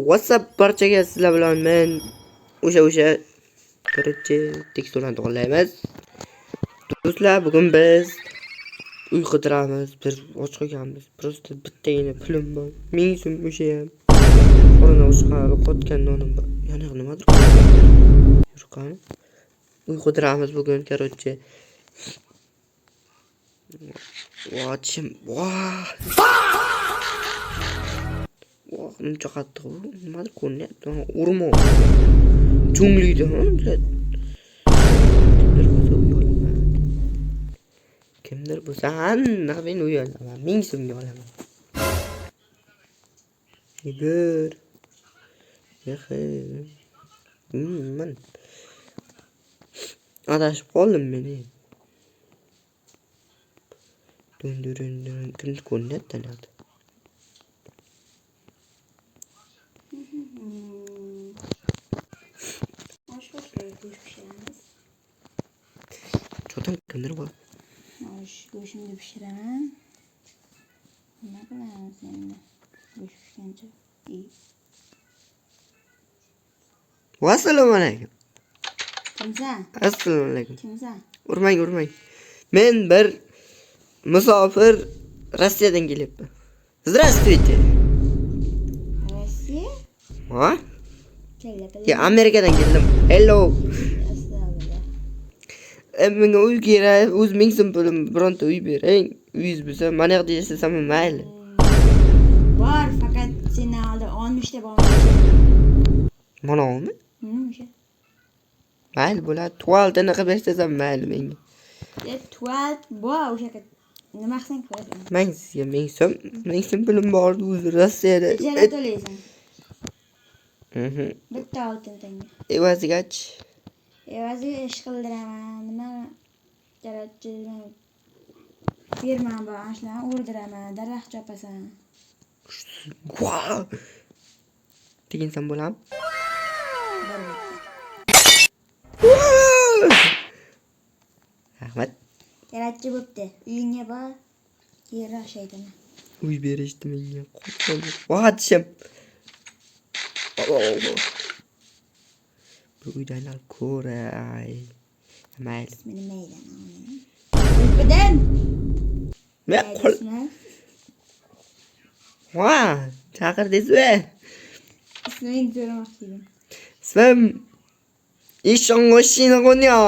WhatsApp barchaga sizlar bilan men o'sha birinchi teksturani to'g'rilaymiz. Do'stlar, bugun biz uy qidiramiz, bir och qo'yganmiz. Prosta bittagina pulim bor. 1000 so'm o'sha ham. Qorni ochqarib qotgan nonim bor. Yana nimadir? Yurqan. Uy qidiramiz bugun, короче. Watchim. Vah, buncha qattiq. Nimadir ko'ryapti. O'rmon. Junglida, blad. Kimdir bo'lsa, men uy olaman. 1000 so'mga olaman. Yigir. Yaxin. Men adashib qoldim men. Dün kimdir ko'ryapti nerede? Çotan kimdir bu? Go'shimni pishiraman. Nima qilamiz endi? Go'sh pishgancha. Assalomu alaykum. Kimsan? Assalomu alaykum. Kimsan? Urmang. Men bir musofir Rossiyadan kelyapman. Здравствуйте. Rossiya? Ha? Kelib. Ya Amerikadan keldim. Hello. Menga uy kerak, o'z 1000 so'm pulim, bironta uy bering. Uyingiz bo'lsa, mana yoqda yashasam mayli. Bor, faqat seni oldi 60 ta bormi? Manami? O'sha. Mayli bo'ladi. 12 tani qilib yashasam mayli menga. 12 bor, o'sha nima qilsang qilasan? Men sizga 1000 so'm pulim bor o'zi Rossiyada. Ijara to'laysan. Bitta oltin tanga. Evazigachi. Evaziga ish qildiraman, nima kerakchi berman bor, ashlarni o'rdiraman, daraxt chopasan. Wow. Teginsam bo'ladimi? Rahmat. Kerakchi bo'pti. Uyingga bor. Kerak shaytona. Uy berishdi menga. Vahachim. Bu uydalar ko'ray. Mayli. Meni maydan. Qulpidan. Men qo'l. Va, chaqirdingizmi? Ismingni so'ramoqchi edim. Ismim Ishongo Shinogonyo.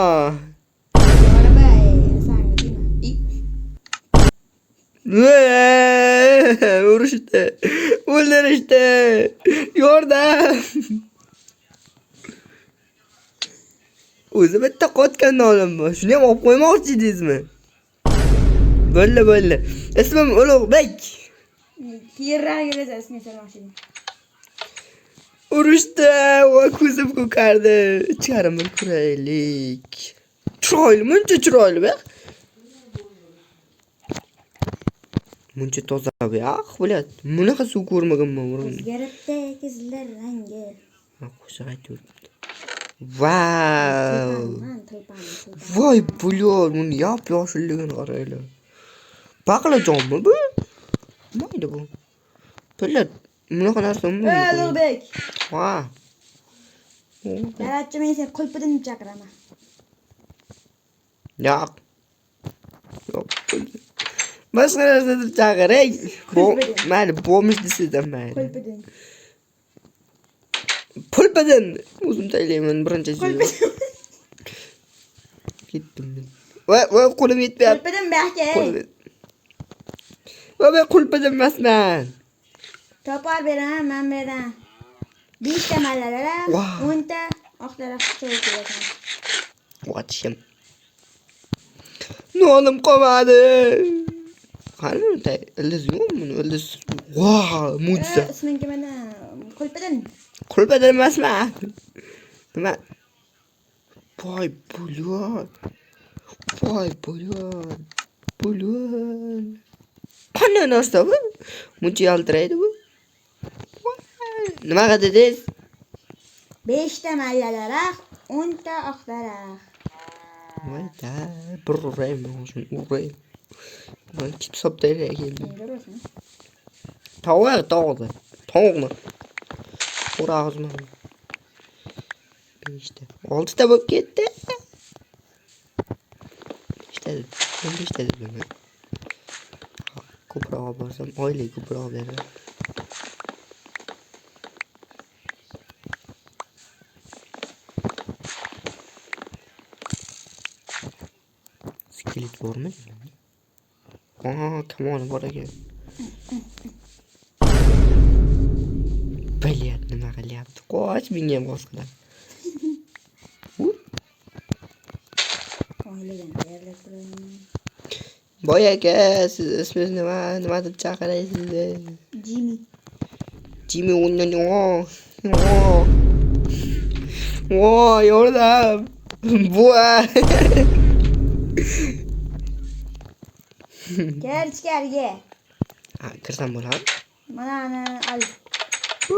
Urushdi. O'ldirishdi. Yordam. O'zi bitta qotgan olim bor. Shuni ham olib qo'ymoqchi edingizmi? Bo'ldi. Ismim Ulug'bek. Kiraga ismini so'ramoqchi edim. Urushdi va ko'zim ko'kardi. Ichkarimni ko'raylik. Chiroyli, muncha chiroyli baq. Muncha toza baq, bo'lyapti. Bunaqa suv ko'rmaganman o'rnimda. O'zgaribdi qizlar rangi. Qo'shiq aytibdi. Vau! Voy, bular, buni yop-yoshilligini qaranglar. Baqlajonmi bu? Mayda bu. Bilad, bunaqa narsami? Ulug'bek. Va. Yaratchi, men seni qulpidan chaqiraman. Yo'q. Boshqa narsa deb chaqiring. Mayli, bo'lmish desam mayli. Qulpidan. Pulpadan o'zim taylayman birinchi joyga. Ketdim men. Va qo'lim yetmayapti. Qulpidan baxtga. Va men qulpadan emasman. Topar beraman, men beraman. 5 ta mallalar, 10 ta oqdaraxt cho'y kelasan. Watchim. Nonim qolmadi. Qani, ildiz yo'qmi? Ildiz. Voh, mo'jiza. Isming nimada? Qulpidan. Qulpadan emasman. Nima? Voy, bulyon. Qanday narsa bu? Muncha yaltiraydi bu. Nima dedingiz? 5 ta mallalar, 10 ta oqdaraxt. Voy da, bir urayman. Ben kit saptayla geldim. Tavuk tavukni. To'g'ri og'zim. 5ta. 6ta bo'lib ketdi. 5ta. 5ta dedim. Ko'proq borsam, oylik ko'proq beradi. Skelet bormi? Kamon bor ekan. Bilyapti, nima qilyapti? Qoch menga bos qiladi. Oylagan yerlar turadi. Boy aka, siz ismingiz nima? Nima deb chaqiraysiz? Jimmy. Jimmy Voy, yordam. Voy. Kel ichkariga. Ha, kirsam bo'ladimi? Mana al.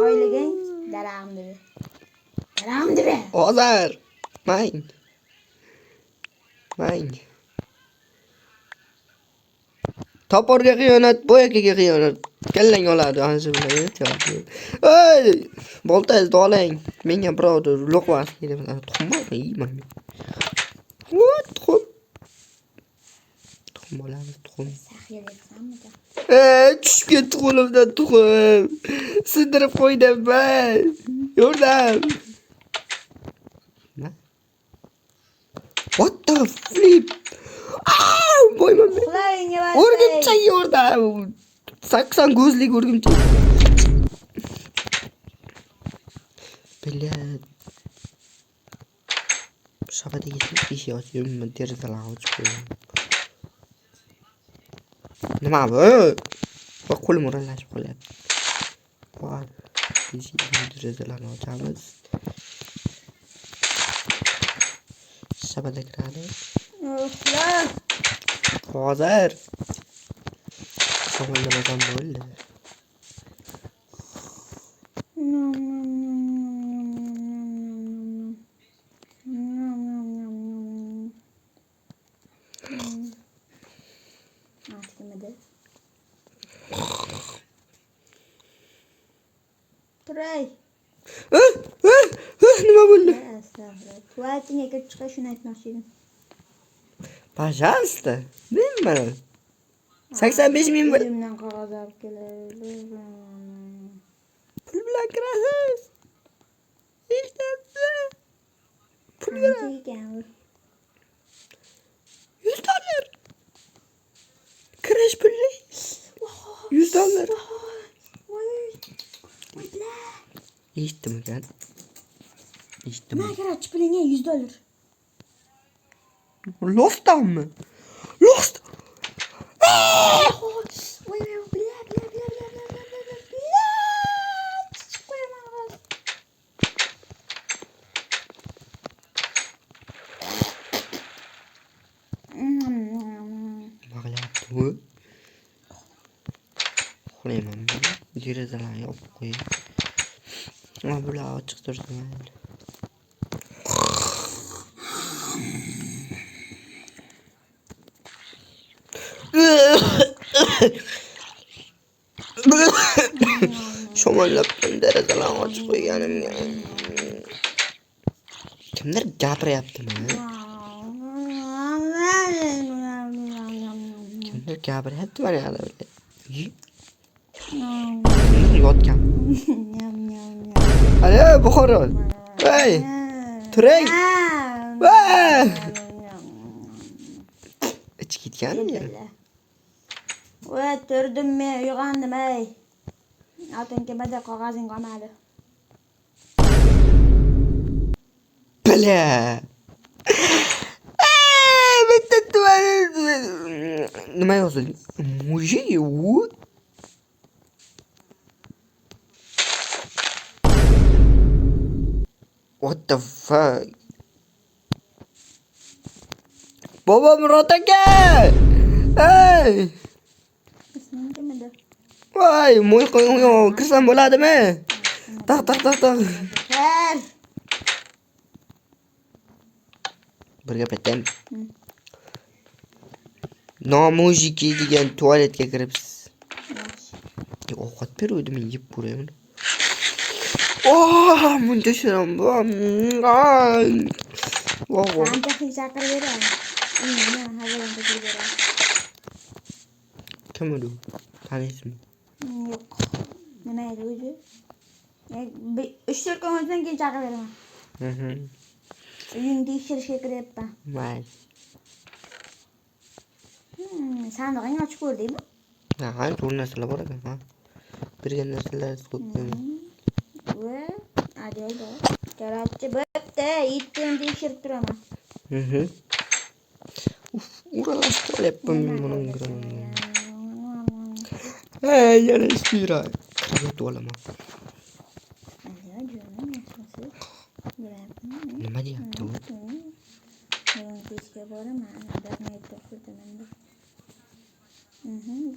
Oylagan daromadi. Daromadi. Hozir. Mang. Toporga xiyonat, boy akaga xiyonat. Kallang oladi, ancha bilan aytyapti. Ey, boltangizni oling. Menga birovni loqvas kerak. Tuxummi? Yeyman. Tuxum. Tuxum bo'ladi, tuxum. Saxiya debsanmi? Tushib ketdi qo'limdan tuxum. Sindirib qo'ydim ben. Yordam. Nima? What the flip? Boyman men. Uxlaringga bas. O'rgimcha yordam. 80 ko'zlik o'rgimcha. Bilet. Shabadagi eshik ochib, derazalarni ochib qo'yaman. Nima bu? Va qo'lim o'ralashib qolyapti. Bor. Derazalarni ochamiz. Shabada kiradi. Uxla. Hozir. Shamollamasam bo'ldi. Turay. Nima bo'ldi? Astag'firullah. Tualetingga kirib chiqib shuni aytmoqchi edim. Пожалуйста. Nima? 85 ming bir. Elimdan qog'oz olib keladi. Pul bilan kirasiz. Eshitasiz? Pul bilan. 100 dollar. Kirish puli. 100 dollar. Eshitdim ekan. Eshitdim. Nima kerak pulingga 100 dollar? Lostdanmi? Lost. Voy, bla. Chiqib qo'yaman hozir. Nima qilyapti bu? Uxlayman. Derazalarni yopib qo'ying. Nima bular ochiq tursin. Shomollab derazalarni ochib qo'yganimga. Kimdir gapiryaptimi? Kimdir gapiryapti mana yerda. Yotgan. Alo, Buxoro. Voy. Turing. Voy. Ich ketganmi? Voy, turdim men, uyg'ondim ey. Oting kimada qog'ozing qolmadi. Bля. Bitta nima yozildi? Mujik u. What the fuck? Bobo Murod aka! Hey! Isming kimida? Voy, mo'y qo'ying, kirsam bo'ladimi? Taq. Kel. Bir gap aytaymi? Nomujiki degan tualetga kiribsiz. Ovqat beruvdim, men yeb ko'rayman. Buncha shirin bu. Voh. Santexnik chaqirib beradi. Nima, havodan ko'chirib beradi. Kim u? Tanisizmi? Yo'q. Nima edi o'zi? 3-4 kun o'tgan keyin chaqirib beraman. Uyingni tekshirishga kiryapman. Mayli. Sandig'ingni ochib ko'rdingmi? Ha, to'g'ri narsalar bor ekan, ha. Birga narsalar ko'p emas. Voy, ajoyib. Karatchi bo'pti, itni tekshirib turaman. Uralashtiryapman men buni ekranimni. Hey, yana ishlayra. Yotib olaman. Nima deyapti u? Kechga boraman, darmeyda qurdaman.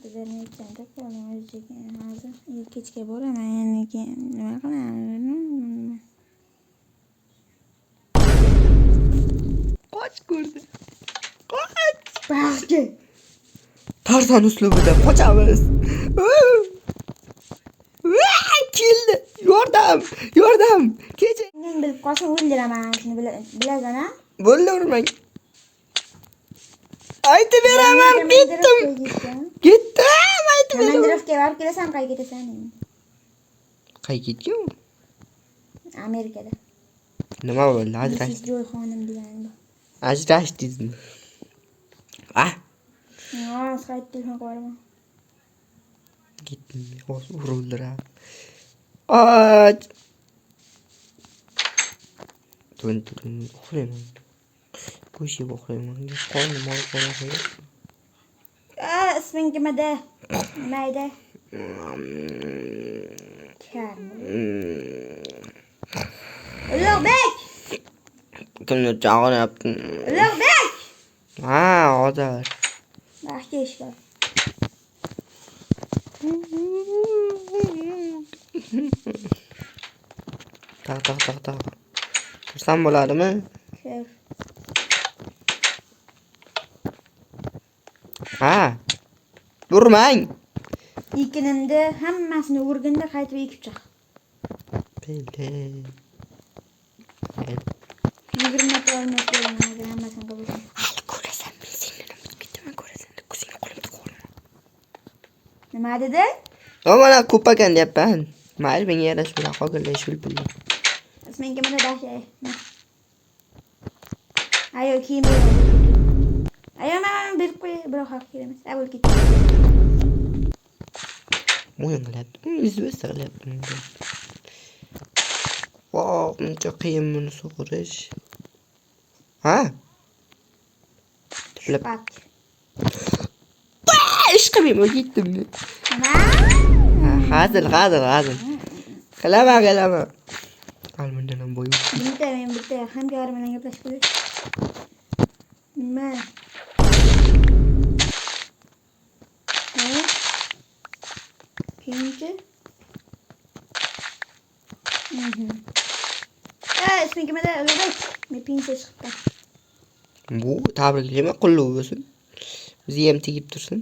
Darmeyda qo'lim o'ziga hozir kechga boraman, yana nima qilaman? Qoch ko'rdi. Qoch. Baxti. Tarzan uslubida qochamiz. Keldi. Yordam. Kecha. Men bilib qolsam o'ldiraman, shuni bilasan-a? Bo'ldirmang. Aytib beraman, ketdim. Aytib beraman. Komandirovga borib kelasan, qayga ketasan? Qayga ketgan? Amerikada. Nima bo'ldi? Ajrashdingiz. Joy xonim degan bu. Ajrashdingizmi? Skype telefon qo'yaman. Gittim. Urildirar. Ach. Tugun uxlayman. Ko'shib uxlayman. Qornim og'riyapti. Isming nimada? Nima edi? Ulug'bek! Kimni chaqiryapti? Ulug'bek! Ha, hozir. Yaxshi ish bor. Taq. Tursam bo'ladimi? Kef. Ha. Durmang. Ikkinimda hammasini o'rganda qaytib ekib chiq. Bildi. 20 metr olmaydi, hammasini qilib. Hali ko'rasan, men seni nima ketaman ko'rasan. Ko'zingni qo'limda qo'raman. Nima dedi? Mana ko'p ekan deyapman. Mayli, menga yarashmay qolganlar shulpillar. Isming nimada dashay? Ayo kiyim. Ayo men berib qo'y, biroq haq keramas. Avval ket. O'yin qilyapti. Izbis qilyapti. Voh, buncha qiyin buni sug'urish. Ha? Tiplab. Ish qilmayman, yetdim men. Hazil. Qilaman. Almundan ham bo'y. Bitta hamkorim bilan gaplashib qo'yish. Nima? Keyinchi? Isming nimada? Ulug'bek. Men pensiya chiqibdi. Bu tabriklayman, qulluq bo'lsin. Bizga ham tegib tursin.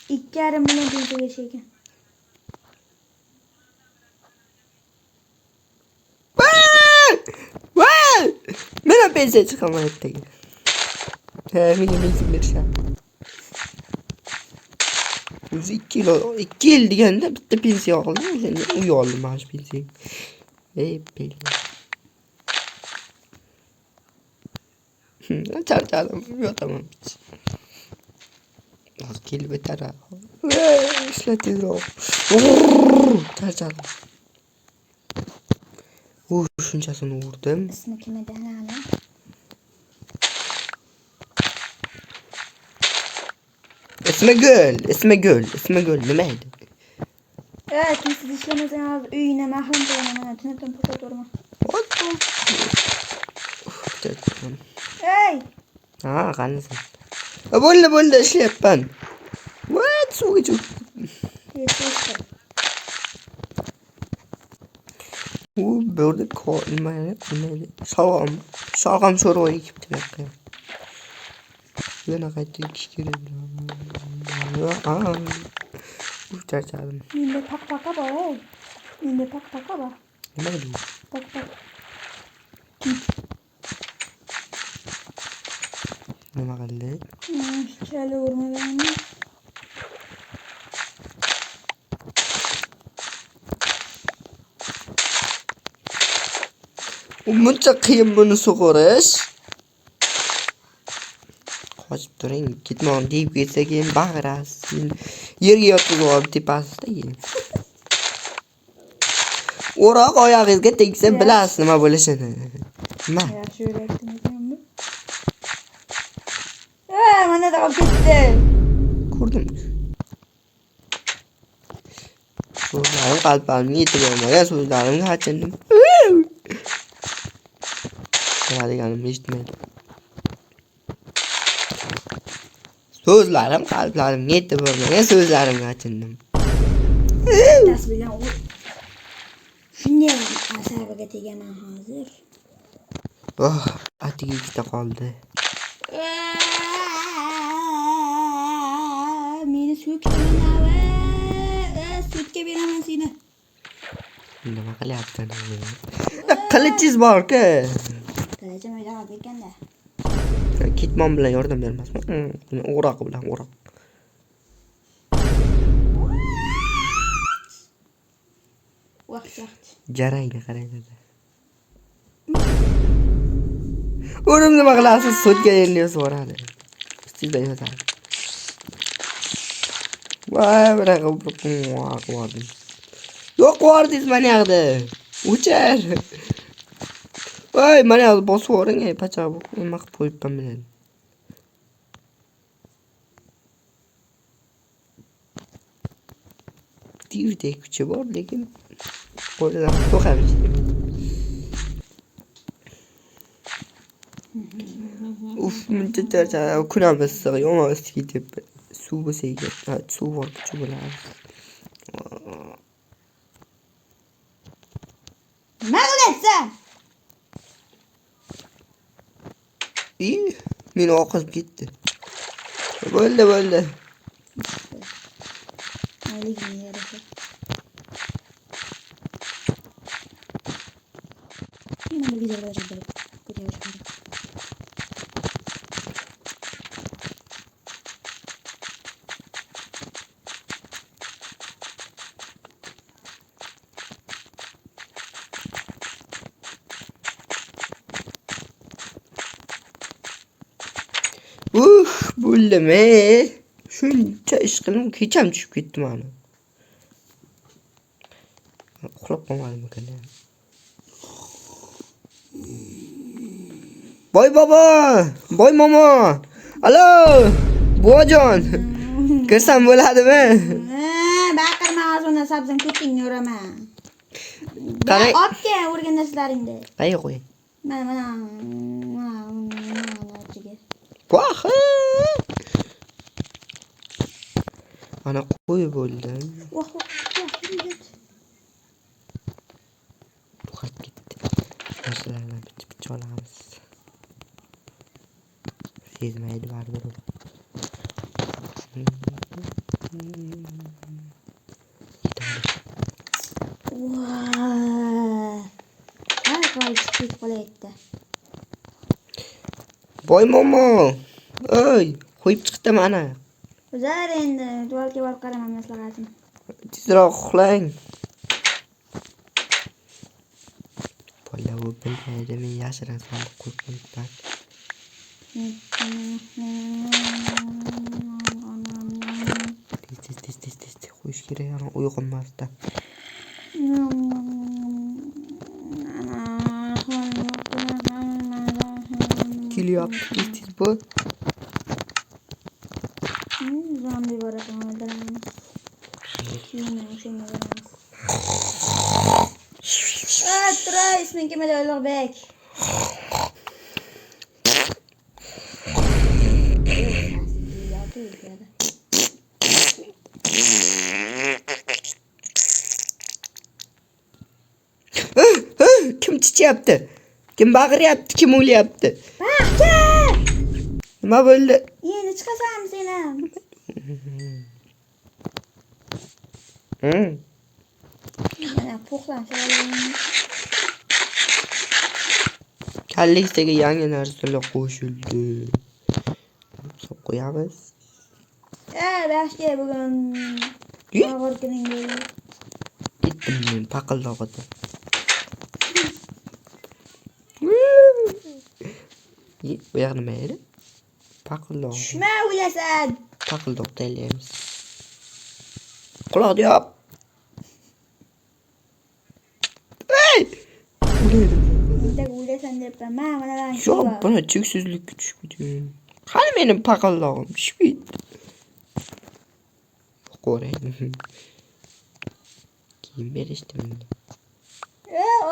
2,5 million pensiya berish ekan. Men ham pensiya chiqaman ertaga. Menga benzin berishadi. O'zi 2 yil deganda bitta pensiya oldim, o'shanda uy oldim mana shu pensiya. Charchadim, yotaman. Hozir kelib o'tar. Ishla tezroq. Charchadim. Shunchasini urdim. Ismi kimida hali? Ismi Gul. Nima edi? Kimsiz ishlamasang hozir uyingda mahrum qilaman, mana tinibdan ko'rsataverman. Hey! Ha, qanasan? Bo'ldi, ishlayapman. What? Suvga cho'kdim. U bo'ldi, nima edi? Sholg'om sho'rva ekibdi bu yoqqa. Yana qaytib ikish kerak. Charchadim. Menda paqa bor. Nima bu? Bak. Nima qildi? Chala urmaganmi? Buncha qiyin buni sug'urish. Qochib turing, ketmon deyib ketsa keyin bag'rasiz. Yerga yotqizib olib tepasida keyin. O'roq oyog'ingizga tegsa bilasiz nima bo'lishini. Nima? Yaxshi o'ylabdim ekanmi? Mana da qolib ketdi. Ko'rdim. So'zlarim qalbimga yetib olmagan so'zlarimga achindim. Nima deganimni eshitmaydi. So'zlarim qalblarimga yetib olmagan so'zlarimga achindim. Das bilan u shunday asabiga tegaman hozir. Oh, atiga ikkita qoldi. Meni so'kdingmi? Sudga beraman seni. Nima qilyapsan? Qilichingiz bor-ku. Qilichim uyda qolib ketganda. Ketmon bilan yordam bermasmi? O'roq bilan o'roq. Vaqt. Jarangga qaraydi. O'rim nima qilasiz? Sudga endi yozvoradi. Sizda yozadi. Voy, bunaqa qildim. Yo'q, qordingiz mana yoqda. O'char. Voy, mana yoqda bosib yuboring, pachoq bu. Nima qilib qo'yibman men? Tivdek kuchi bor, lekin qo'lidan to'qamish. Uf, buncha charchab, kunamiz issiq, yomon issiq ketib. Suv bo'lsa ekan, suv bor kuchi bo'ladi. Nima qilyapsan? Meni oqizib ketdi. Bo'ldi. Mayligini yarasha. Meni bu videoda ko'rib ko'rishim. Bo'ldimi? Shuncha ish qildim, kecham tushib ketdi mana. Uxlab qolmadim ekan. Boy bobo, boy momo. Alo, buvajon. Kirsam bo'ladimi? Baqirma, o'zini sabzim ketingni uraman. Qarang. Otga urgan narslaringni. Qayga qo'y? Mana. Voh! Ana qo'y bo'ldi. Voh. To'xtab ketdi. Narsalardan bitta olamiz. Sezmaydi baribir. Boy momo. Oy, qo'yib chiqdi mana. O'zar endi dualga borib qaraman maslahatim. Tezroq uxlang. Bola u bilmaydi, men yashirin sandiq qo'yib qo'yibman. Tez qo'yish kerak, ana uyg'onmasdan. Kelyapti, tez bo'l. Zombi bor ekan, o'ldiramiz. Turay, isming kim edi, Ulug'bek? Kim chichyapti? Kim baqiryapti? Kim o'lyapti? Baxti! Nima bo'ldi? Endi chiqasanmi sen ham? Mana Sen puhlansa alayım. Kallikdagi yangi narsalar qo'shildi. Solib qo'yamiz. Yaxshi bugun. Og'ir kuning bo'ldi. Ketdim men paqildog'ida. Bu yoq nima edi? Paqildoq. Tushma o'lasan. Paqildoq taylaymiz. Quloqni yop. Hey! Bitta o'lasan debman. Mana lan Shu buni cheksizlikka tushib ketdim. Qani mening paqildog'im tushib qo'ray. Kiyim berishdi menga.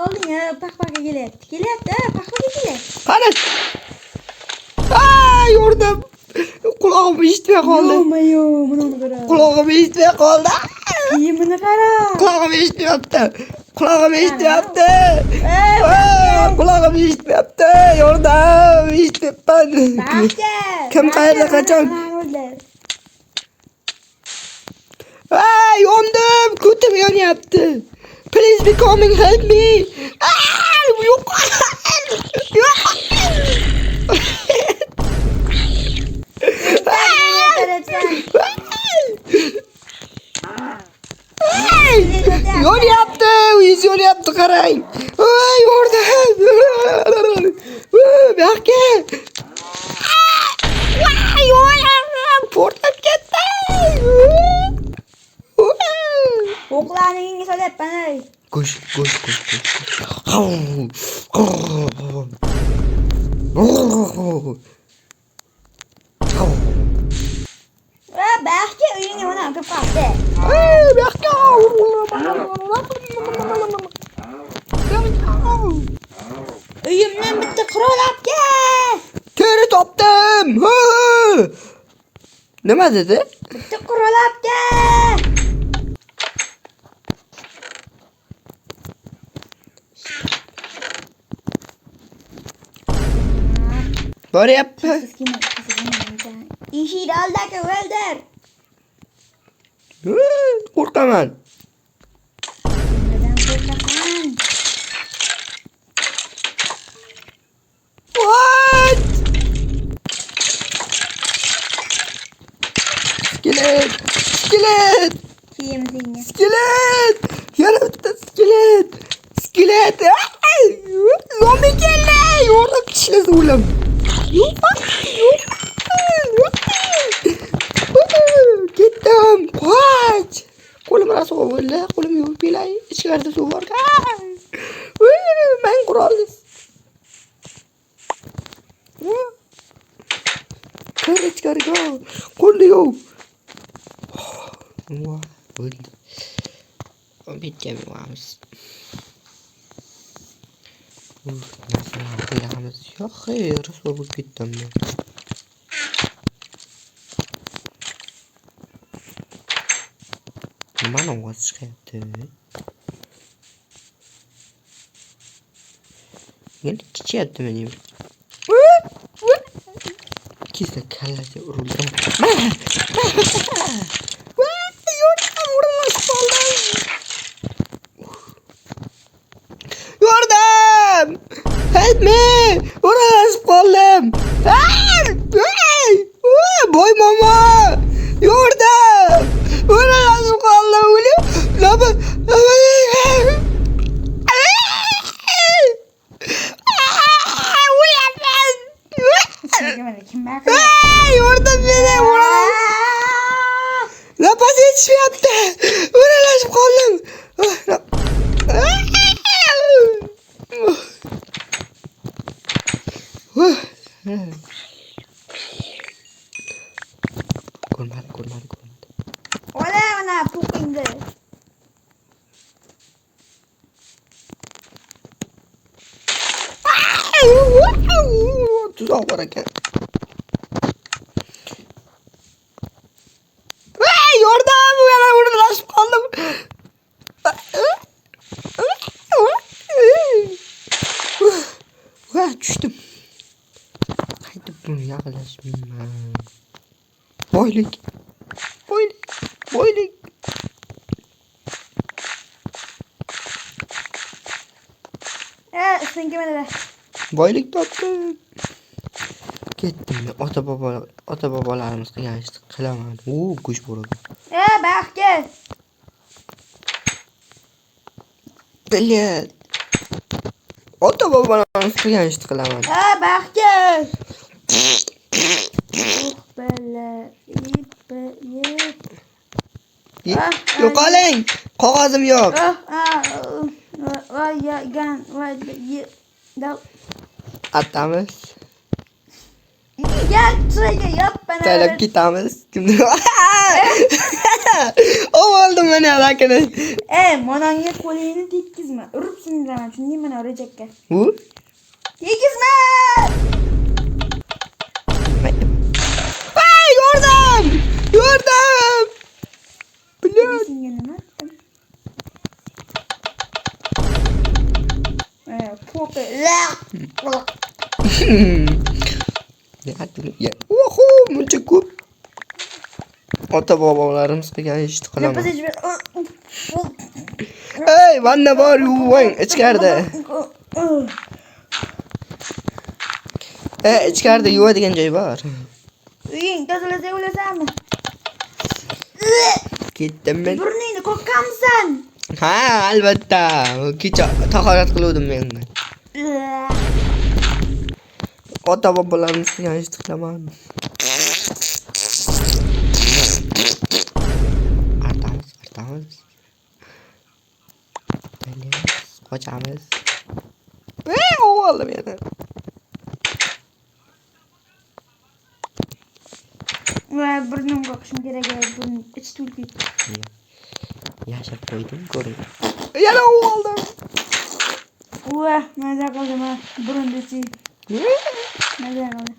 Olding paxpaga kelyapti. Kelyapti, paxpaga kelyapti. Qani? Yordam. Qulog'im eshitmay qoldi. Yo'q, buni qara. Qulog'im eshitmay qoldi. Kiyimini qara. Qulog'im eshitmayapti. Qulog'im eshitmayapti. Qulog'im eshitmayapti. Yordam, eshitmayapman. Kim qayerda qachon? Yondim. Ko'tim yonyapti. Please be coming help me. Yo'q. Yonyapti. Uyingiz yonyapti qarang. Yordam. Bu yoqqa. Yordam. Portlab ketdi. O'qlaringni solyapman ey. Go'sh. Baxtga uyingga mana kirib qoldi. Uyimdan bitta qurol olib kel. Teri topdim. Nima dedi? Bitta qurol olib kel. Boryapti. Eshikni oldagi o'ldir. Qo'rqaman. Nimadan qo'rqasan? What? Skelet. Kiyim senga. Skelet. Yana bitta skelet. Zombi keldi. Yo'q, tishlasa o'lim. Ketdim. Qoch. Qo'lim raso bo'ldi. Qo'lim yuvib kelay. Ichkarida suv bor. Men qurolsiz. Kir ichkariga. Qo'lni yuv. Bo'ldi. Bitgan bo'lamiz. Qilamiz. Yo'q, raso bo'lib ketdim men. Nimani ovoz chiqyapti? Meni chichyapti meni. Kisa kallaga urildim. Yordam! Help me! O'ralashib qoldim. Boy mama! Yordam! O'ralashib qoldim. Yordam bering. Nafas yetishmayapti. O'ralashib qoldim. Ko'rmadi. Mana puqingni. Tuzoq bor ekan. Yordam! Yana o'ralashib qoldim. Tushdim. Qaytib buni yaqinlashmayman. Boylik. Sen kimede? Boylik topdim. Ketdim. Ota bobolarimiz qilgan ishni qilaman. Go'sht bo'ladi. Baxtga. Bilet. Ota bobolarimiz qilgan ishni qilaman. Baxtga. Bella. Yo'qoling. Qog'ozim yo'q. Atamiz. Gel şuraya yap bana. Saylab ketamiz. Kimdir? Oldim mana rakini. Mononga qo'lingni tekkizma. Urib sindiraman. Shunday mana urajakka. U? Tekkizma! Ay, yordam! Yordam! Bilet. Senga nima? Po'pi. Ya, oho, buncha ko'p. Ota bobolarimiz qilgan ishni qilaman. Ey, vanna bor, yuvang ichkarida. Ichkarida yuvadigan joy bor. Uying tozalasa o'lasanmi? Ketdim men. Burningni qoqqanmisan? Ha, albatta. Kecha tahorat qiluvdim men. Ota bobolarimiz qilgan ishni qilaman. Artamiz. Qochamiz. O'g'lim yana. Burnim qoqishim kerak edi. Burnim ich tulib. Yashab qo'ydim, ko'ring. Yana o'g'lim. Maza qildim ha. Burundichi. Maza qildim.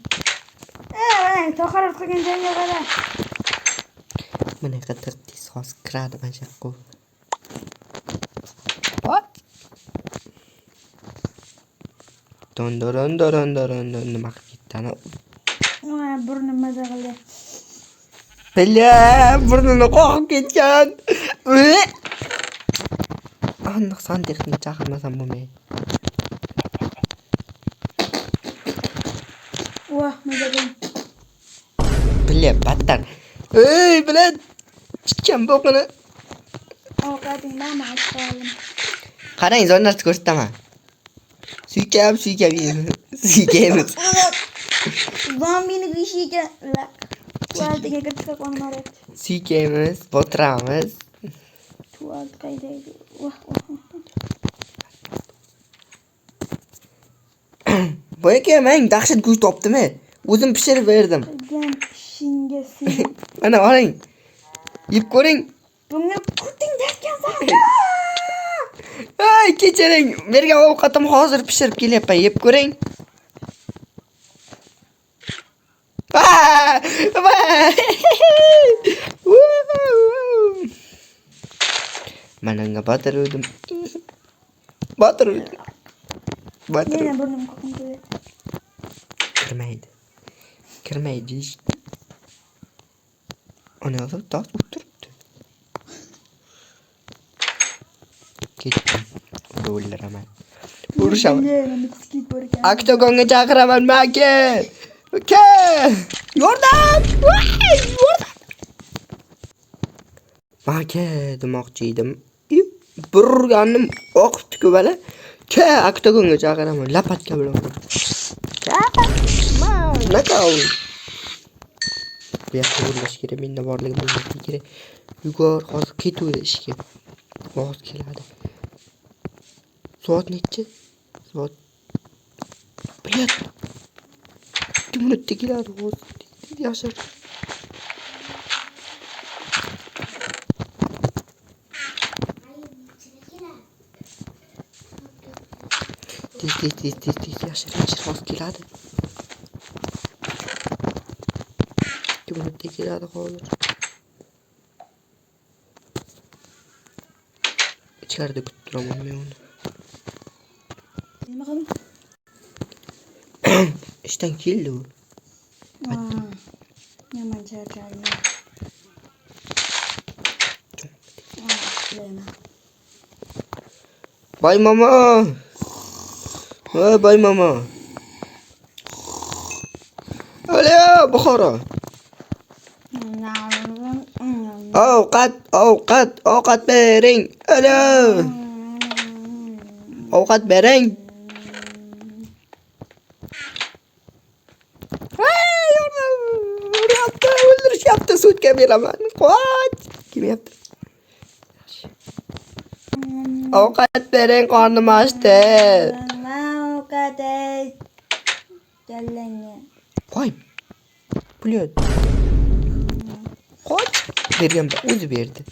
Tahorat qilgan joyga qara. Mana qatiq tez hozir kiradi mashaqqa. What? Dondoron nima qilib ketdani? Burnim maza qildi. Billa, burnini qoqib ketgan. Aniq santexnik chaqirmasam bo'lmaydi. Maza qildi. Billa, battar. Bilan chiqqan bo'qini. Ovqating bormi? Achqolim. Qarang, zo'r narsa ko'rsataman. Suykab suykaymiz. Zombini gishiga tuvaltiga kirsa qo'nmarat. Suykaymiz, botiramiz. Tuvalt qayda edi? Boyaka men dahshat go'sht topdim-a. O'zim pishirib berdim. Qilgan ishingga sen. Mana oling. Yeb ko'ring. Bunga kurting derkansan. Ay, kechiring. Bergan ovqatim hozir pishirib kelyapman. Yeb ko'ring. Mana unga botirdim. Yana burnim qoqim keladi. Kirmaydi. Ana hozir tas o'tiribdi. Ketdim. O'ldiraman. Urushaman. Oktagonga chaqiraman maka. Uka! Yordam! Yordam! Maka demoqchi edim. Burganim oqib tukubala. Oktagonga chaqiraman. Lapatka bilan. Nakau. Bu yoqqa o'rlash kerak, menda borligi bo'lmasa kerak. Yugor, hozir ketuvdi ishga. Vaqt keladi. Soat nechi? Soat. Bilet. 2 minutda keladi hozir. Yashar. Tez yashar hozir keladi. 2 minutda keladi hozir. İçeride kutturamam ben onu. Nima qildim? İşten keldi u. Yomon charchadim. Bay mama. Boy momo. Alo, Buxoro. Ovqat bering. Alo. Ovqat bering. O'ldirishyapti, sudga beraman. Qoch. Kim yapti? Ovqat bering, qornim ochdi. Ovqat jallanga. Qo'y. Pul yo'q. Qoch. Bergan, o'zi berdi.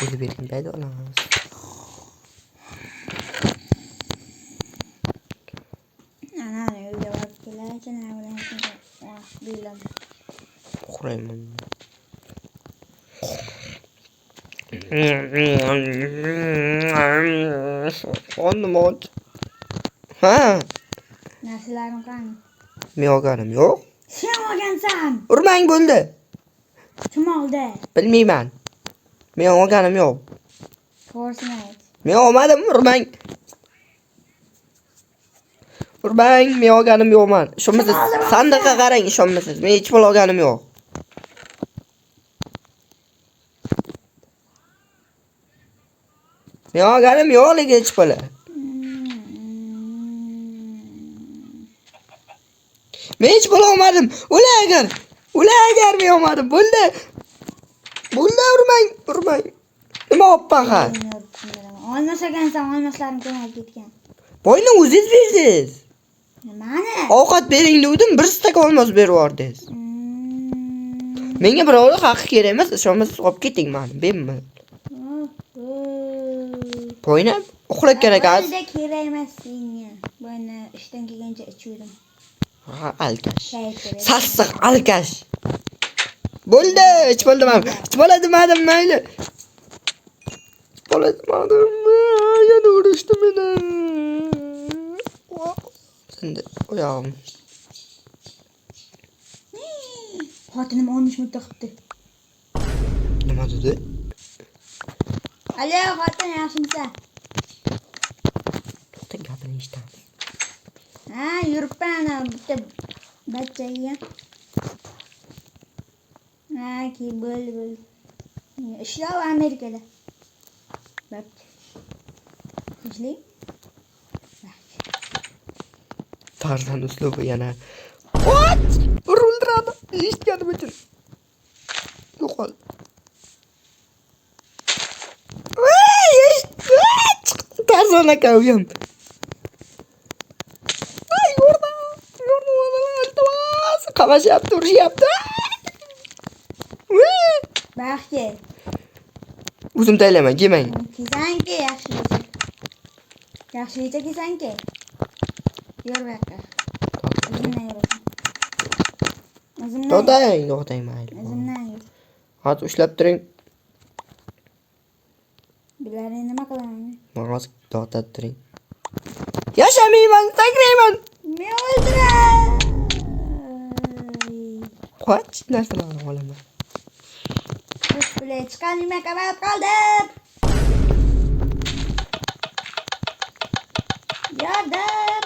O'zi bergan payda olamiz. Ana, uyga borib kelay, ana bilan bilan. Uxlayman. Qornim och. Ha, Narsalarim qani? men olganim yo'q. Sen olgansan. Urmang bo'ldi. Kim oldi? Bilmayman. Men olganim yo'q. To'g'risini ayt. Men olmadim, urmang. Urmang, men olganim yo'qman. Ishonmasiz, sandiqqa qarang, ishonmasiz. Men hech pul olganim yo'q. Men olganim yo'qligi hech pul. Men hech pul olmadim. Ular agar men olmadim. Bo'ldi. Urmang. Nima olibman ha? Olmasagansan, olmaslarim ko'mab ketgan. Boyni o'zingiz berdingiz. Nimani? Ovqat bering dedim, bir stak olmos berib yubordingiz. Menga birovning haqqi kerak emas, ishonmasangiz olib keting meni, bermayman. Boyni uxlab kerak ekan. Bo'ldi, kerak emas senga. Boyni ishdan kelgancha ichuvdim. Ha, alkash. Sassiq alkash. Bo'ldi, hech bo'ldim. Hech bo'ladimadim mayli. Bo'ladimadim. Yana urishdi meni. Endi oyog'im. Xotinim 13 mudda qilibdi. Nima dedi? Alo, xotin yaxshimsan? To'xta, gapini eshitaman. Ha, yuribman bitta bachchaga. Ha, ki bo'ldi. Ishlov Amerikada. Bak. Ishli? Tarzan uslubi yana. What? Urildiradi. Eshitganim uchun. Yo'qol. Tarzan aka uyam. Ay, yurdi. Iltimos. Qamashyapti, urishyapti. Baxti. O'zim taylayman, kelmang. Kesanki yaxshilasa. Yaxshilasa kesanki. Yur baqa. O'zimdan yurasan. To'xtang, mayli. O'zimdan yur. Hozir ushlab turing. Bilaring nima qilaman? Ma'noz to'xtab turing. Yashamayman, sakrayman. Men o'ldiray. Qoch narsalarni olaman. Biz bilan chiqanimga qamalib qoldim. Yardım.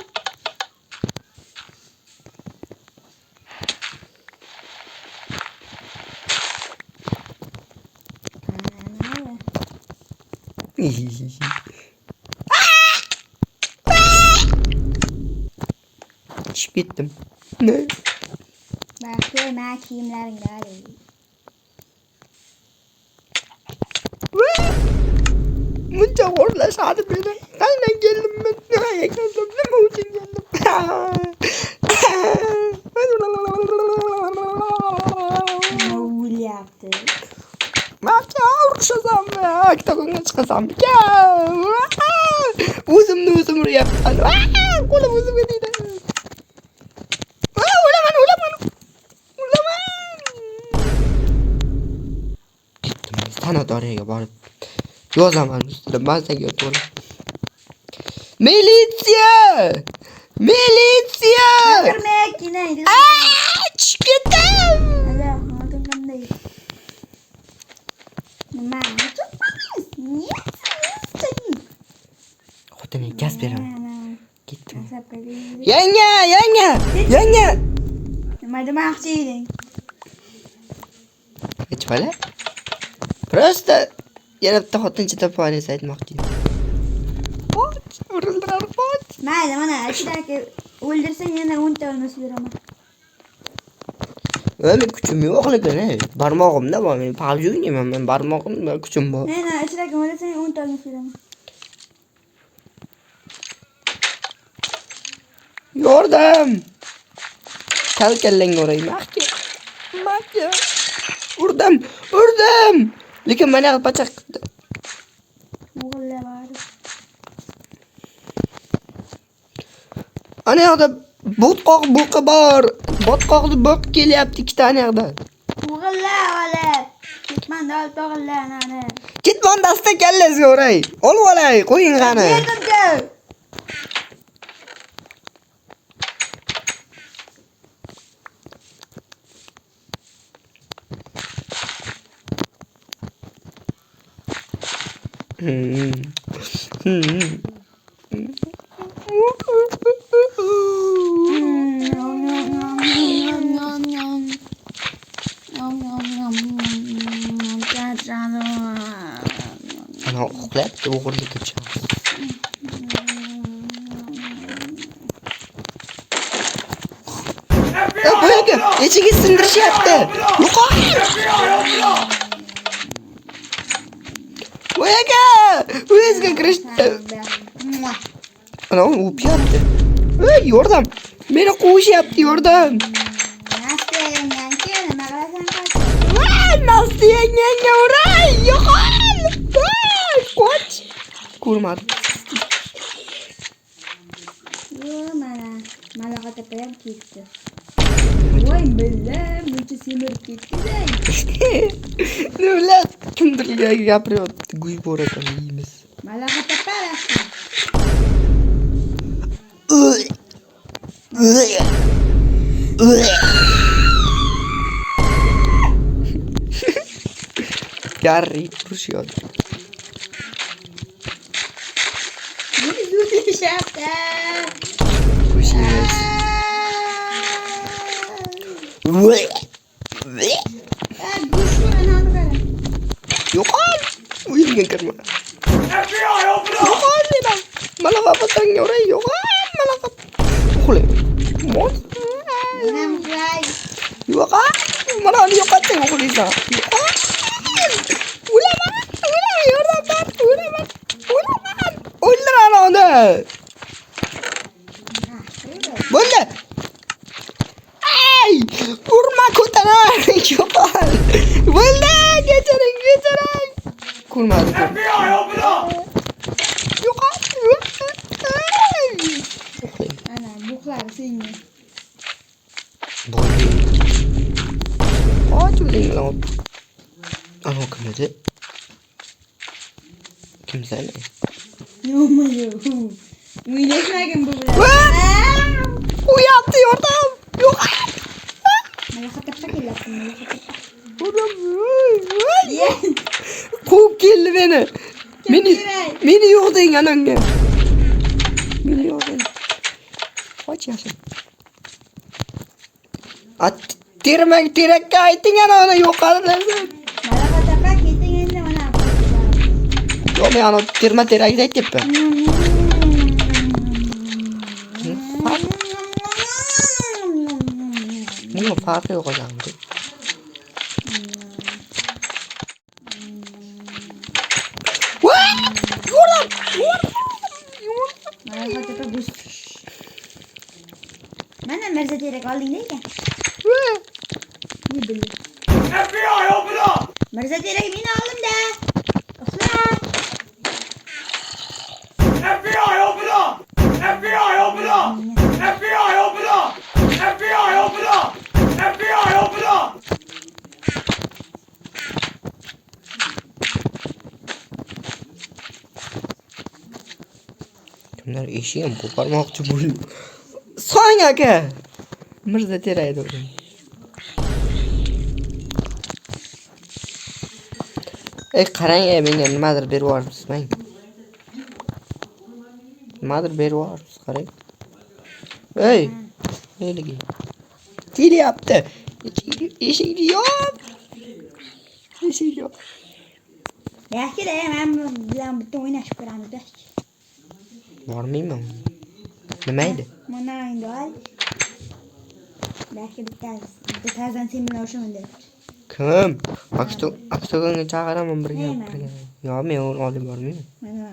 Tushib ketdim. Ne? Baxti, men kiyimlaringni olay. Buncha xo'rlashadi meni. Qaydan keldim men? Nimaga keldim? Nima uchun keldim? Nima o'ylayapti? Maqcha urishazammi? Oktagonga chiqasammi? O'zimni o'zim uryapman. Qo'lim o'zimga deydi. O'laman. Ketdim. Sanatoriyaga borib yozaman ustida mazaga to'lib. Militsiya! Kirmaykin. Chiqib ketdim. Alo, xotin qanday? Nima? Niye? Mana gaz beraman. Ketdim. Nasab qilib. Yanga! Nima demoqchi eding? Hech bala. Просто yana bitta xotincha topolmaysiz aytmoqchi edim. Qoch, urildirar qoch. Mayli, mana ichidagi o'ldirsang yana 10 ta olmas beraman. Men kuchim yo'q lekin, barmog'imda bor. Men PUBG o'ynayman, men barmog'imda kuchim bor. Mana ichidagi o'ldirsang 10 ta olmas beraman. Yordam! Kalkallang o'ray, mahkam. Urdim. Lekin meni pachaq qildi. O'g'illar bor. Ana yoqda botqoq buqi bor. Botqoqni bo'q kelyapti ikkita ana yoqda. O'g'illar olib. Ketman dal o'g'illar ana. Ketmon dasta kallasiga o'ray. Olib olay, qo'ying qani. Ana uxlayapti, o'g'irlik uchun. Bo'yaga, ichiga sindirishyapti. Yo'qol! Bo'yaga, o'zga kirishdi. Ana u o'pyapti. Yordam. Meni quvishyapti, yordam. Nasıl yenge uray, yo'qol! Qoch. Ko'rmadim. Mana qatapayam ketdi. Voy bildim, buncha semirib ketdi-da. Nima kimdirga gapiryapti, guy bor ekan yeymiz. Mana qatapayam. Garri urishyapti. Buni zo'rlashyapti. Qo'shimiz. Yo'qol! Uyimga kirma. Yo'qol dedim. Mana qapatanga o'ray, yo'qol, mana qap. Uxlay. Yo'qol. Mana uni yo'qotib uxlaysan. O'laman, yordam ber, o'laman. O'ldiran uni. Bo'ldi. Ay! Urma ko'tarar. Yo'qol. Bo'ldi, kechiring. Ko'rmadi. Yo'qol. Ana, buqlar senga. Bo'ldi. Qoch o'zing bilan. Ana kim edi? Kim sen? Yo'q. O'ylashmagin bu bilan. U yaptı yordam. Yo'qol. Mana qatapqa kelyapti. Quvib keldi meni. Meni yo'q deng ananga. Meni yo'q deng. Qoch yashin. Terakka ayting ana uni yo'qoladi. Mana qatapqa keting endi mana. Yo'q, men ana terakda aytyapman. Nima farqi yo'q odamda? Mana qatapqa bus. Mana mirza terak oldingda ekan. Ne bileyim. FBI open up! Mirza terak meni oldimda. Uxla. FBI open up! FBI open up! FBI open up! FBI open up! FBI open up! Kimlar eshigim qo'parmoqchi bo'ldi. So'ng aka. Mirza terak dedim. Qarang, menga nimadir berib yuboribsiz, men. nimadir berib yuboribsiz qarang. Ey, nega? Kelyapti. Eshikni yop. Eshikni yop. Yaxshi-da, men bilan bitta o'ynashib ko'ramiz. Bormayman. Nima edi? Mana endi ol. Yaxshi bitta tazan sen bilan o'shaman deb. Kim? Aktogonga chaqiraman birga. Yo'q, men uni olib bormayman. Mana.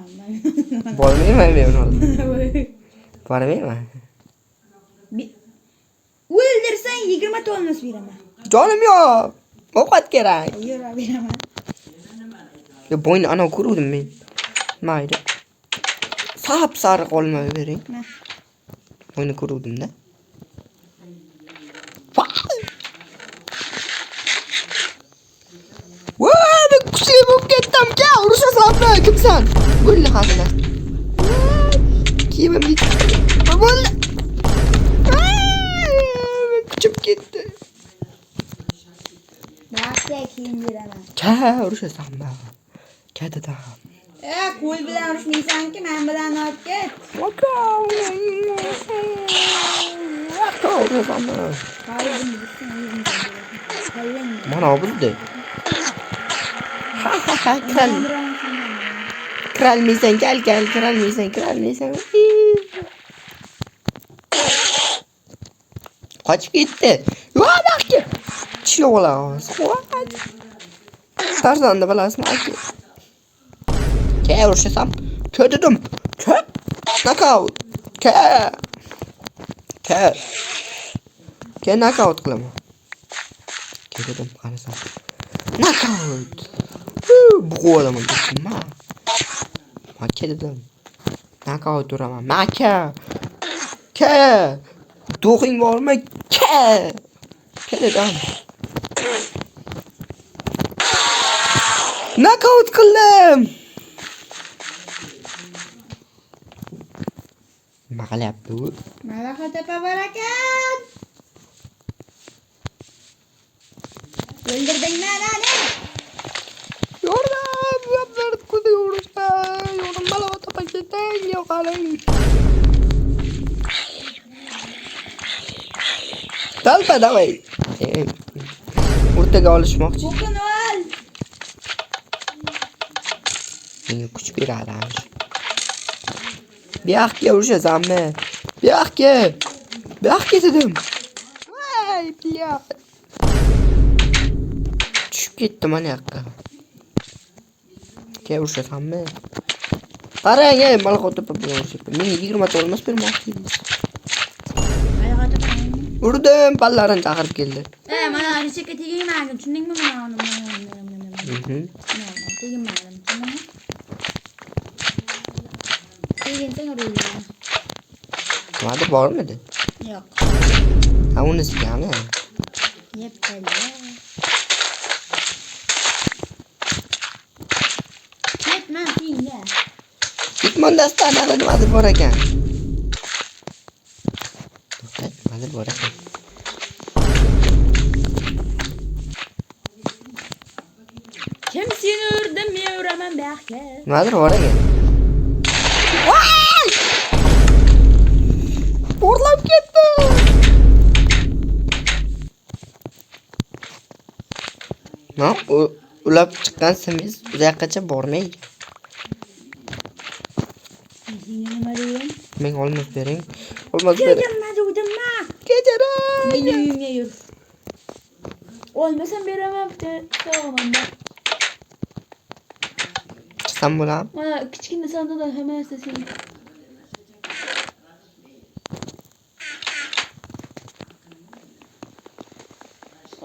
Bormayman men uni olib. Bormayman. O'ldirsang 20 to'lmas beraman. Jonim yo'q. Ovqat kerak. Yura beraman. Yo bo'yni ana ko'ruvdim men. Mayli. Sap sariq olmay bering. Bo'yni ko'ruvdim-da. Voy, kuchli bo'lib ketdim. Ke, urushasanmi? Kimsan? Bo'ldi hazillar. Kiyimim bitdi. Bo'ldi. Kuchib ketdi. Baxtga kiyim beraman. Ka, urushasanmi? Kadada. Qo'l bilan urishmaysan-ki, men bilan olib ket. Mana bo'ldi. Ha, kirolmaysan, gel, kirolmaysan. Qochib ketdi. Yo'q, baxti. Tishlab olamiz. Tarzanda bilasizmi, aka? Ke, urushsam. Ko'rdim. Ko'p. Knockout. Ke knockout qilaman. Ko'rdim, qarasam. Knockout. Bu olaman dedim. Maka dedim. Knockout uraman. Maka. Ke. Do'qing bormi? Ke dedim. Knockout qildim. Nima qilyapti u? Malaqa tepa bor ekan. O'ldirdingmi anani? Yordam berib qo'ydi urishda. Yo'lim malaqa tepa ketding, yo'qaling. Talpa davay. O'rtaga olishmoqchi. Qo'qini ol. Menga kuch beradi. Buyoqqa urushasanmi? Buyoqqa dedim. Voy, buyoq. Tushib ketdim mana yoqqa. Ke urushasanmi? Qarang, malaqa tepa urushyapti. Menga 20 ta olmas bermoqchi. Malaqa tepa. Urdim, pallarini chaqirib keldi. Mana recheka tegmaydi, tushundingmi mana? Tegmaydi, tushundingmi? Tegensang urayman. Nimada bormidi? Yo'q. Ha, unisiga. Yeb qoldi. Ketma, senga. Ketmondasdan nimadir bor ekan. Nimadir bor ekan. Kim seni urdi, men uraman buyoqqa. Nimadir bor ekan. O'rlab ketdi. No, ulab chiqqan simiz uzoqgacha bormaydi. Nima deyman? Men olmas bering. Olmas bering. Kechiring. Meni uyimga yur. Olmasam beraman bitta sog'manda. Chiqsam bo'ladimi? Mana kichkina sandiqda hammasi sen.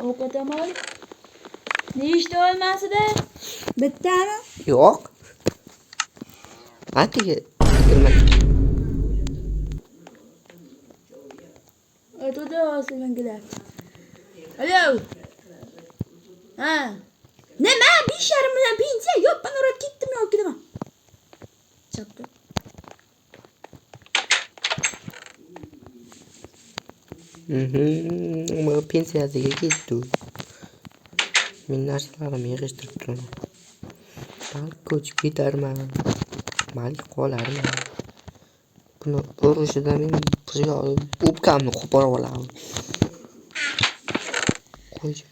Ovqatam ol. Nechta olmasida? Bittami? Yo'q. Atiga kirma. Aytdi osilgangilar. Alo. Ha. Nima? 5,5 million pensiya yo'q, men urib ketdimmi yo'q nima? Chapdi. Bu pensiyasiga ketdi. Men narsalarimni yig'ishtirib turaman. Balki ko'chib ketarman. Balki qolarman. Buni urishidan men pulga o'pkamni qo'porib olaman. Qo'ychi.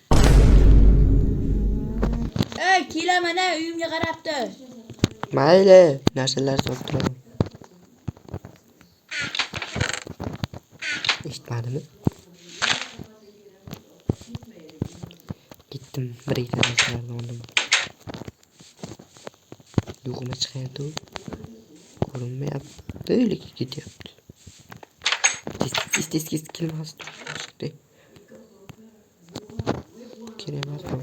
Ey, kelamana uyimga qarabdi. Mayli, narsalar sotib turaman. Eshitmadimi? Gittim, bir ikki narsalarni oldim. Yo'qma chiqayapti. Ko'rinmayapti, lekin ketyapti. Tez kelmasdi. Kerak emas, ol.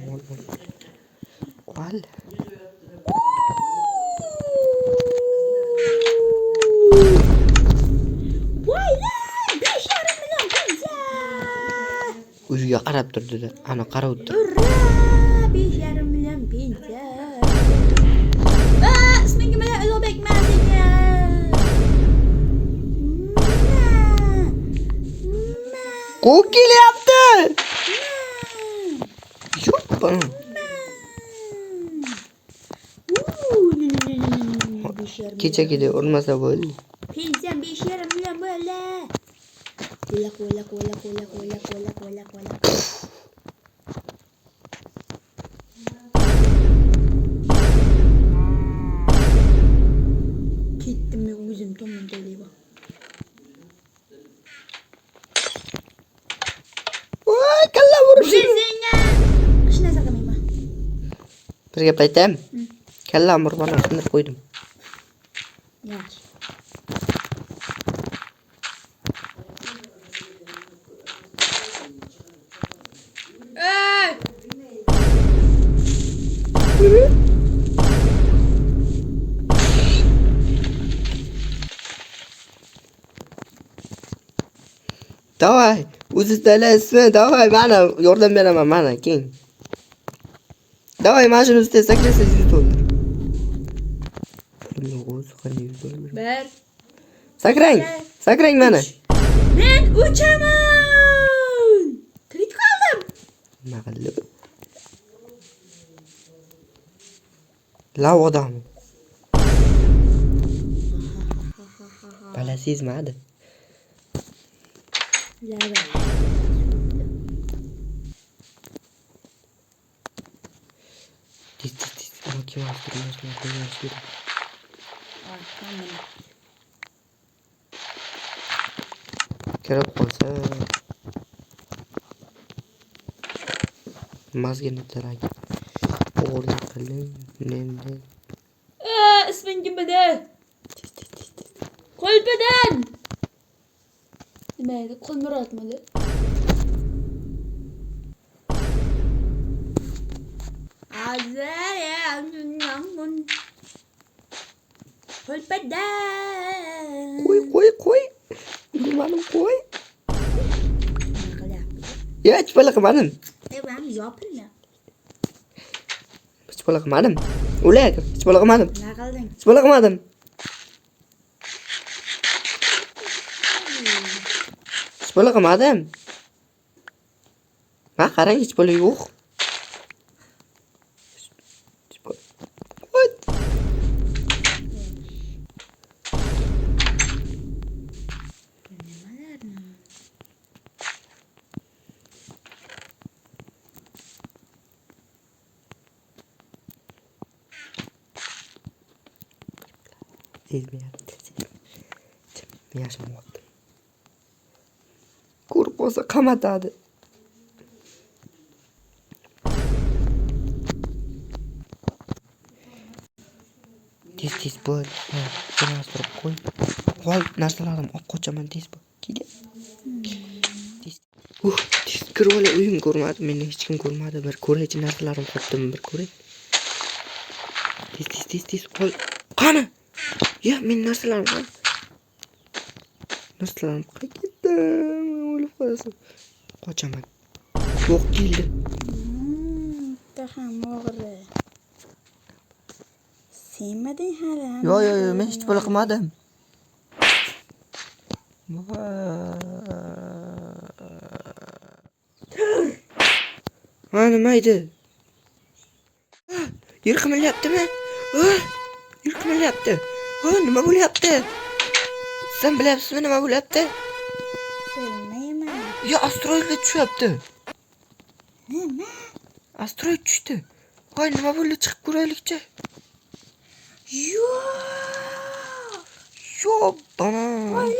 Qol. Voylar, 5,5 million pizza. O'ziga qarab turdi-da, ana qarab o'tdi. Urra, 5,5 million pizza. Isming nima? Ulug'bek Masiga. Qo'p kelyapti. Yo'q, bana. Kechagida urmasa bo'ldi. Pizza 5,5 million bo'ldi. Qo'la. Ketdim men o'zim tomon to'layman. Voy, kalla urishi. Senga hech narsa qilmayman. Bir gap aytaymi? Kallam urmani sindirib qo'ydim. Yaxshi. Ey! Davay, o'zi talasmi? Davay, mana yordam beraman, mana keng. Davay, mana shuni ustiga sakrasa 100 dollar. Pulni o'zi qanday 100 dollar? Bir. Sakrang mana. Men uchaman. Tirik qoldim. Nima qildi? Lav odam. Bilasizmi hadi? Tez. Kim astırıyor? Kirib qolsa mazgini tarak. O'g'irlik qildim. Endi. Isming kim edi? Qo'lpadan. Nima edi? Qo'lmurodmidi? Qo'lpadan. Qo'y. Bilmadim, qo'y. Ya, hech bola qilmadim. Ben yopilgan. Hech bola qilmadim. O'lay, hech bola qilmadim. Nima qilding? Hech bola qilmadim. Hech bola qilmadim. Ha, qarang, hech bola yo'q. What? Sezmayapti. Yashamayapti. Ko'rib qolsa qamatadi. Tez bo'l. Jo'nas turib qo'y. Qol narsalarim olib qochaman tez bo'l. Kel. Tez kirib olay, uyim ko'rmadi, meni hech kim ko'rmadi. Bir ko'raychi, narsalarim qolibdimi, bir ko'ray. Tez qol. Qani? Ya, men narsalarim qaytdi. O'lib qolasan. Qochaman. Yo'q keldi. Taham o'g'ri. Senmiding hali? Yo'q, men hech bola qilmadim. Ha, nima edi? Yer qimirlayaptimi? Yer qimirlayapti. Nima bo'lyapti? Sen bilyapsizmi nima bo'lyapti? Bilmayman. Ya asteroidga tushyapti. Nima? Asteroid tushdi. Voy nima bo'ldi chiqib ko'raylikchi. Yo'q. Yo bana. Voy